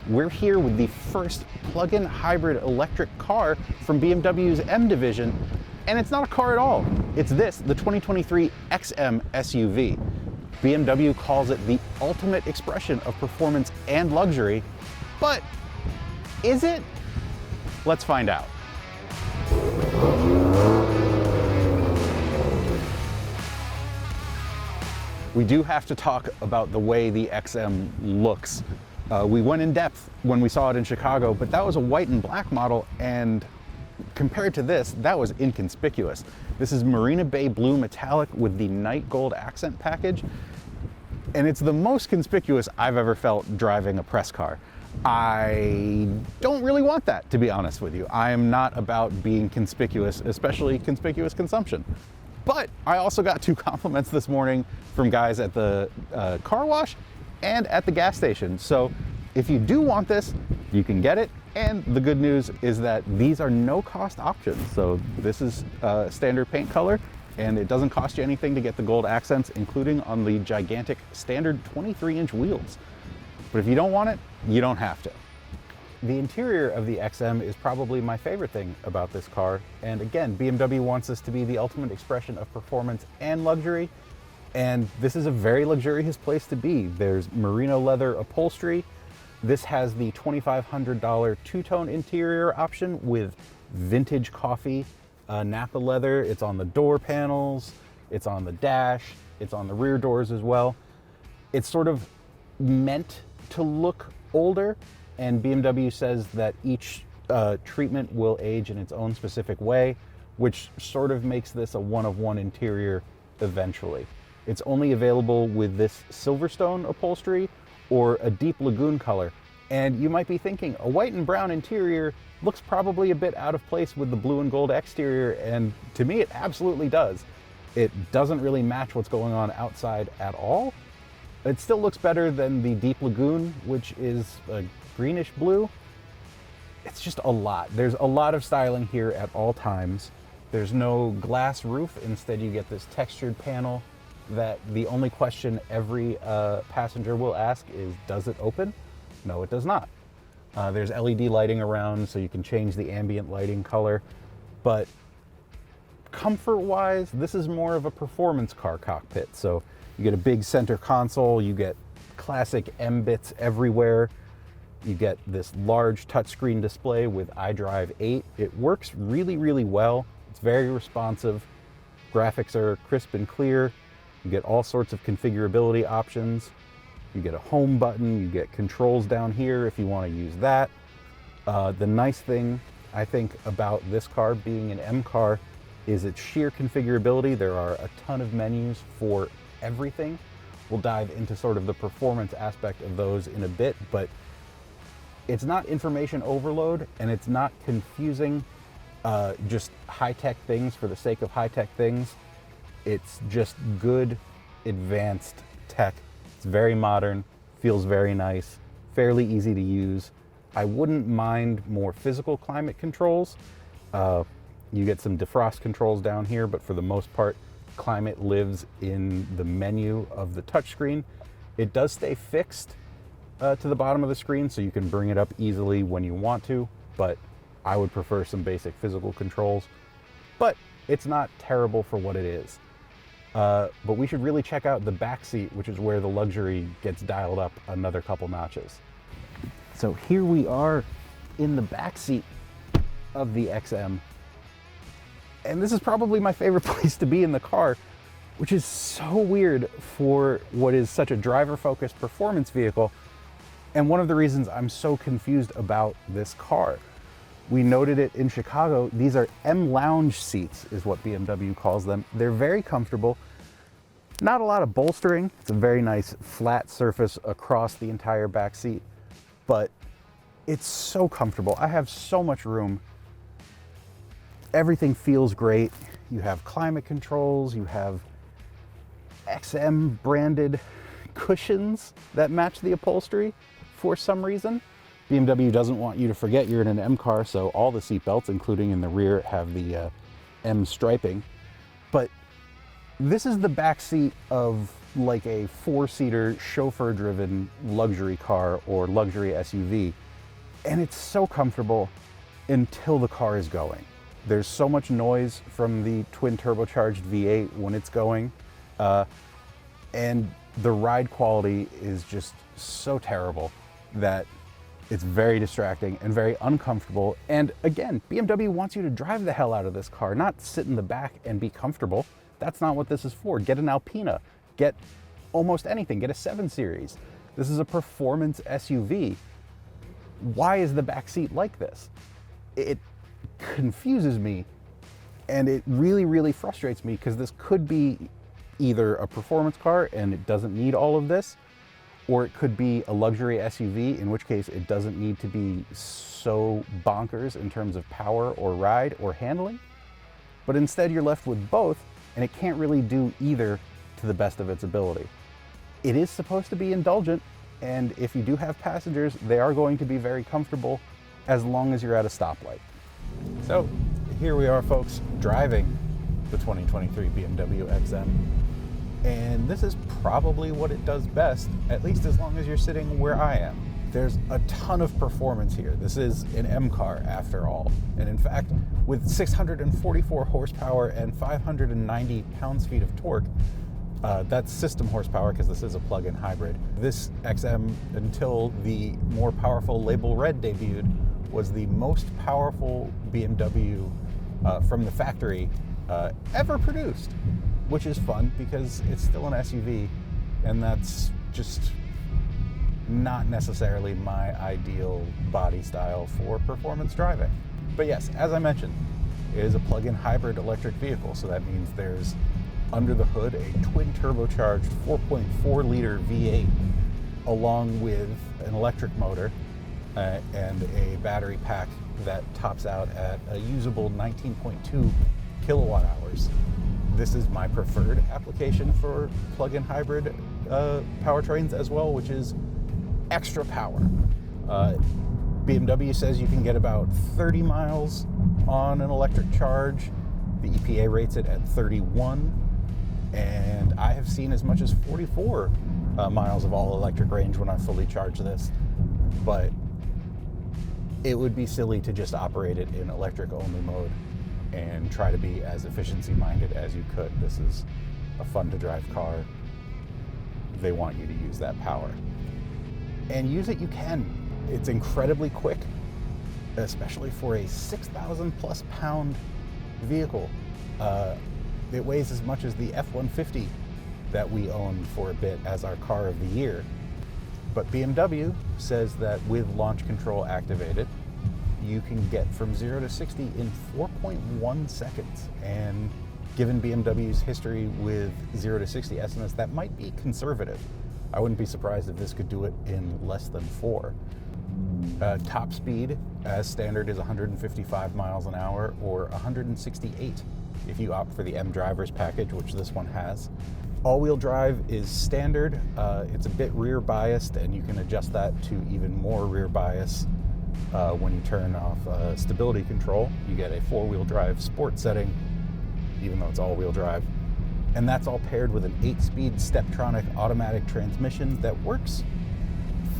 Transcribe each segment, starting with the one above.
we're here with the first plug-in hybrid electric car from BMW's M division, and it's not a car at all. It's this, the 2023 XM SUV. BMW calls it the ultimate expression of performance and luxury, but is it? Let's find out. We do have to talk about the way the XM looks. We went in depth when we saw it in Chicago, but that was a white and black model, and compared to this, that was inconspicuous. This is Marina Bay Blue Metallic with the Night Gold accent package, and it's the most conspicuous I've ever felt driving a press car. I don't really want that, to be honest with you. I am not about being conspicuous, especially conspicuous consumption. But I also got 2 compliments this morning from guys at the car wash and at the gas station. So if you do want this, you can get it. And the good news is that these are no cost options. So this is standard paint color, and it doesn't cost you anything to get the gold accents, including on the gigantic standard 23-inch wheels. But if you don't want it, you don't have to. The interior of the XM is probably my favorite thing about this car. And again, BMW wants this to be the ultimate expression of performance and luxury. And this is a very luxurious place to be. There's merino leather upholstery. This has the $2,500 two-tone interior option with vintage coffee Napa leather. It's on the door panels, it's on the dash, it's on the rear doors as well. It's sort of meant to look older, and BMW says that each treatment will age in its own specific way, which sort of makes this a one-of-one interior eventually. It's only available with this Silverstone upholstery or a deep lagoon color. And you might be thinking, a white and brown interior looks probably a bit out of place with the blue and gold exterior, and to me it absolutely does. It doesn't really match what's going on outside at all. It still looks better than the deep lagoon, which is a greenish blue. It's just a lot. There's a lot of styling here at all times. There's no glass roof. Instead, you get this textured panel that the only question every passenger will ask is, does it open? No, it does not. There's LED lighting around, so you can change the ambient lighting color. But comfort-wise, this is more of a performance car cockpit. So you get a big center console, you get classic M bits everywhere. You get this large touchscreen display with iDrive 8. It works really, really well. It's very responsive. Graphics are crisp and clear. You get all sorts of configurability options. You get a home button, you get controls down here if you want to use that. The nice thing, I think, about this car being an M car is its sheer configurability. There are a ton of menus for everything. We'll dive into sort of the performance aspect of those in a bit, but it's not information overload, and it's not confusing just high-tech things for the sake of high-tech things. It's just good, advanced tech. It's very modern, feels very nice, fairly easy to use. I wouldn't mind more physical climate controls. You get some defrost controls down here, but for the most part, climate lives in the menu of the touchscreen. It does stay fixed to the bottom of the screen, so you can bring it up easily when you want to, but I would prefer some basic physical controls. But it's not terrible for what it is. But we should really check out the back seat, which is where the luxury gets dialed up another couple notches. So here we are in the back seat of the XM. And this is probably my favorite place to be in the car, which is so weird for what is such a driver-focused performance vehicle. And one of the reasons I'm so confused about this car. We noted it in Chicago. These are M Lounge seats, is what BMW calls them. They're very comfortable. Not a lot of bolstering. It's a very nice flat surface across the entire back seat, but it's so comfortable. I have so much room. Everything feels great. You have climate controls, you have XM branded cushions that match the upholstery for some reason. BMW doesn't want you to forget you're in an M car, so all the seat belts, including in the rear, have the M striping. But this is the back seat of like a 4-seater chauffeur-driven luxury car or luxury SUV. And it's so comfortable until the car is going. There's so much noise from the twin turbocharged V8 when it's going. And the ride quality is just so terrible that it's very distracting and very uncomfortable. And again, BMW wants you to drive the hell out of this car, not sit in the back and be comfortable. That's not what this is for. Get an Alpina, get almost anything, get a 7 Series. This is a performance SUV. Why is the back seat like this? It confuses me, and it really, really frustrates me, because this could be either a performance car and it doesn't need all of this, or it could be a luxury SUV, in which case it doesn't need to be so bonkers in terms of power or ride or handling. But instead you're left with both, and it can't really do either to the best of its ability. It is supposed to be indulgent, and if you do have passengers, they are going to be very comfortable as long as you're at a stoplight. So here we are, folks, driving the 2023 BMW XM. And this is probably what it does best, at least as long as you're sitting where I am. There's a ton of performance here. This is an M car after all. And in fact, with 644 horsepower and 590 pounds-feet of torque, that's system horsepower because this is a plug-in hybrid. This XM, until the more powerful Label Red debuted, was the most powerful BMW from the factory ever produced, which is fun because it's still an SUV, and that's just not necessarily my ideal body style for performance driving. But yes, as I mentioned, it is a plug-in hybrid electric vehicle, so that means there's under the hood a twin turbocharged 4.4 liter V8 along with an electric motor and a battery pack that tops out at a usable 19.2 kilowatt hours. This is my preferred application for plug-in hybrid powertrains as well, which is extra power. BMW says you can get about 30 miles on an electric charge. The EPA rates it at 31, and I have seen as much as 44 miles of all-electric range when I fully charge this. But it would be silly to just operate it in electric-only mode and try to be as efficiency-minded as you could. This is a fun-to-drive car. They want you to use that power. And use it you can. It's incredibly quick, especially for a 6,000-plus pound vehicle. It weighs as much as the F-150 that we owned for a bit as our car of the year. But BMW says that with launch control activated, you can get from 0 to 60 in 4.1 seconds. And given BMW's history with 0 to 60 estimates, that might be conservative. I wouldn't be surprised if this could do it in less than 4. Top speed, as standard, is 155 miles an hour or 168 if you opt for the M Drivers package, which this one has. All-wheel drive is standard. It's a bit rear biased, and you can adjust that to even more rear bias when you turn off stability control. You get a 4-wheel drive sport setting, even though it's all-wheel drive. And that's all paired with an 8-speed Steptronic automatic transmission that works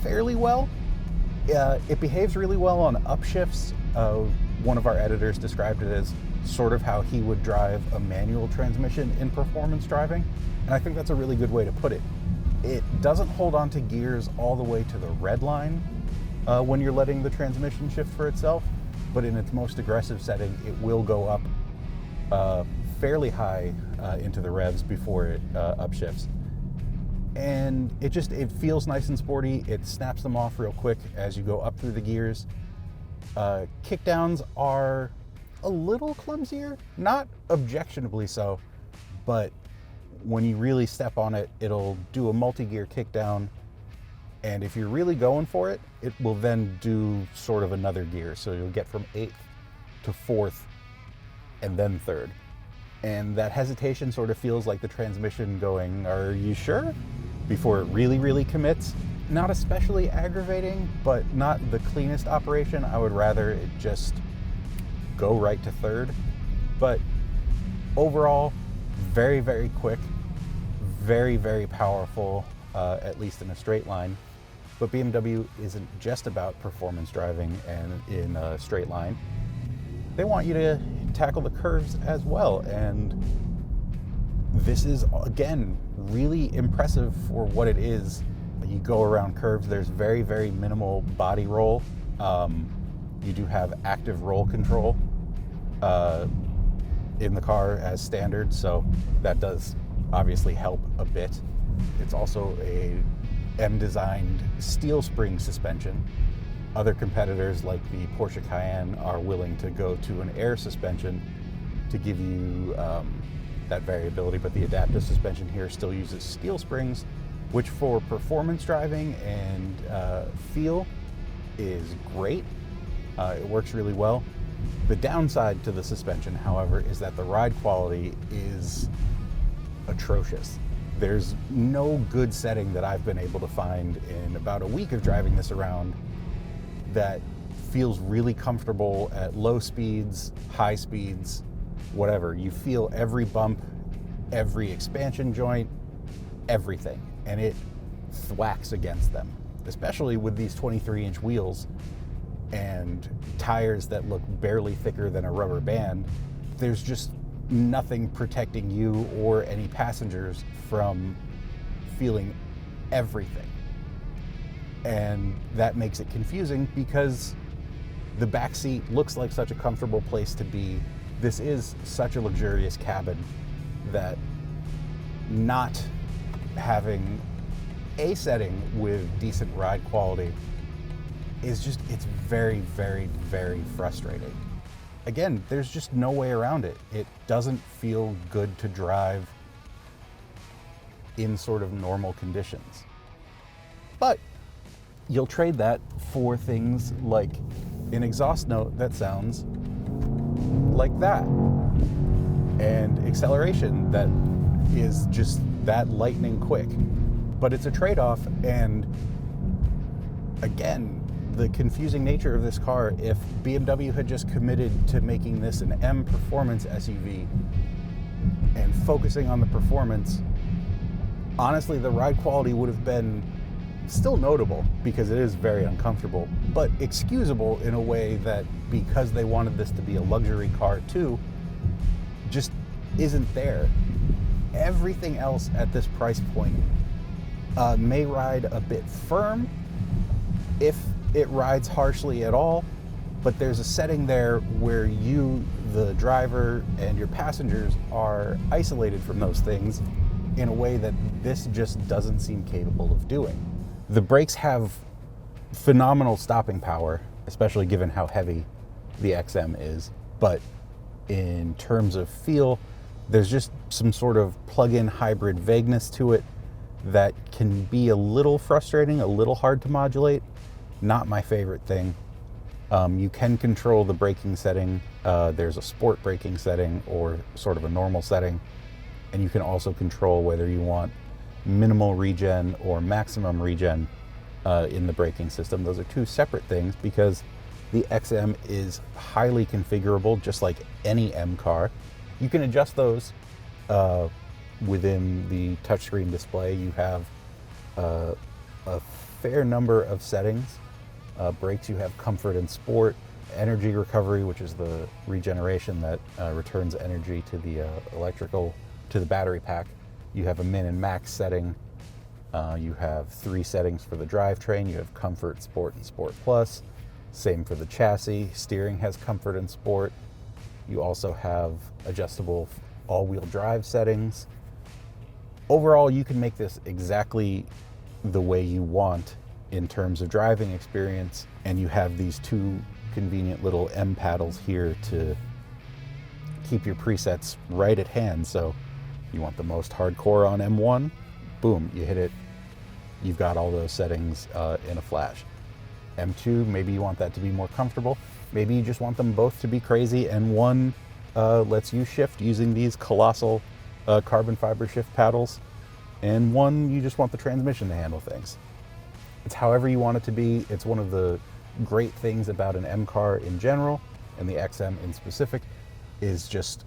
fairly well. It behaves really well on upshifts. One of our editors described it as sort of how he would drive a manual transmission in performance driving, and I think that's a really good way to put it. It doesn't hold on to gears all the way to the red line when you're letting the transmission shift for itself, but in its most aggressive setting, it will go up fairly high into the revs before it upshifts. And it feels nice and sporty. It snaps them off real quick as you go up through the gears. Kickdowns are a little clumsier, not objectionably so, but when you really step on it, it'll do a multi-gear kickdown, and if you're really going for it, it will then do sort of another gear. So you'll get from 8th to 4th and then 3rd. And that hesitation sort of feels like the transmission going, "Are you sure?" before it really, really commits. Not especially aggravating, but not the cleanest operation. I would rather it just go right to 3rd. But overall, very, very quick, very, very powerful, at least in a straight line. But BMW isn't just about performance driving and in a straight line. They want you to tackle the curves as well. And this is, again, really impressive for what it is. You go around curves, there's very, very minimal body roll. You do have active roll control in the car as standard, so that does obviously help a bit. It's also a M-designed steel spring suspension. Other competitors like the Porsche Cayenne are willing to go to an air suspension to give you that variability, but the adaptive suspension here still uses steel springs, which for performance driving and feel is great. It works really well. The downside to the suspension, however, is that the ride quality is atrocious. There's no good setting that I've been able to find in about a week of driving this around that feels really comfortable at low speeds, high speeds, whatever. You feel every bump, every expansion joint, everything, and it thwacks against them, especially with these 23-inch wheels and tires that look barely thicker than a rubber band. There's just nothing protecting you or any passengers from feeling everything. And that makes it confusing because the back seat looks like such a comfortable place to be. This is such a luxurious cabin that not having a setting with decent ride quality is just, it's very, very, very frustrating. Again, there's just no way around it. It doesn't feel good to drive in sort of normal conditions. But you'll trade that for things like an exhaust note that sounds like that, and acceleration that is just that lightning quick. But it's a trade-off, and again, the confusing nature of this car, if BMW had just committed to making this an M performance SUV and focusing on the performance, honestly, the ride quality would have been still notable because it is very uncomfortable, but excusable in a way that, because they wanted this to be a luxury car too, just isn't there. Everything else at this price point may ride a bit firm, if it rides harshly at all, but there's a setting there where you, the driver, and your passengers are isolated from those things in a way that this just doesn't seem capable of doing. The brakes have phenomenal stopping power, especially given how heavy the XM is, but in terms of feel, there's just some sort of plug-in hybrid vagueness to it that can be a little frustrating, a little hard to modulate. Not my favorite thing. You can control the braking setting. There's a sport braking setting or sort of a normal setting, and you can also control whether you want minimal regen or maximum regen in the braking system. Those are two separate things because the XM is highly configurable, just like any M car. You can adjust those within the touchscreen display. You have a fair number of settings. Brakes, you have comfort and sport. Energy recovery, which is the regeneration that returns energy to the to the battery pack. You have a min and max setting. You have 3 settings for the drivetrain. You have comfort, sport, and sport plus. Same for the chassis. Steering has comfort and sport. You also have adjustable all-wheel drive settings. Overall, you can make this exactly the way you want in terms of driving experience, and you have these 2 convenient little M paddles here to keep your presets right at hand. So you want the most hardcore on M1, boom, you hit it, you've got all those settings in a flash. M2, maybe you want that to be more comfortable, maybe you just want them both to be crazy, and one lets you shift using these colossal carbon fiber shift paddles, and one you just want the transmission to handle things. It's however you want it to be. It's one of the great things about an M car in general, and the XM in specific, is just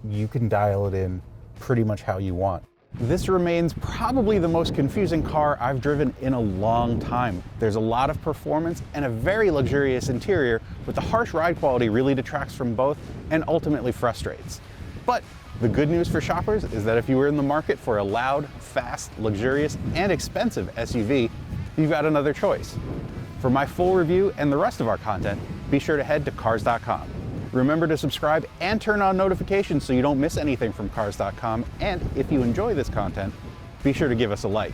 you can dial it in pretty much how you want. This remains probably the most confusing car I've driven in a long time. There's a lot of performance and a very luxurious interior, but the harsh ride quality really detracts from both and ultimately frustrates. But the good news for shoppers is that if you were in the market for a loud, fast, luxurious, and expensive SUV, you've got another choice. For my full review and the rest of our content, be sure to head to Cars.com. Remember to subscribe and turn on notifications so you don't miss anything from Cars.com. And if you enjoy this content, be sure to give us a like.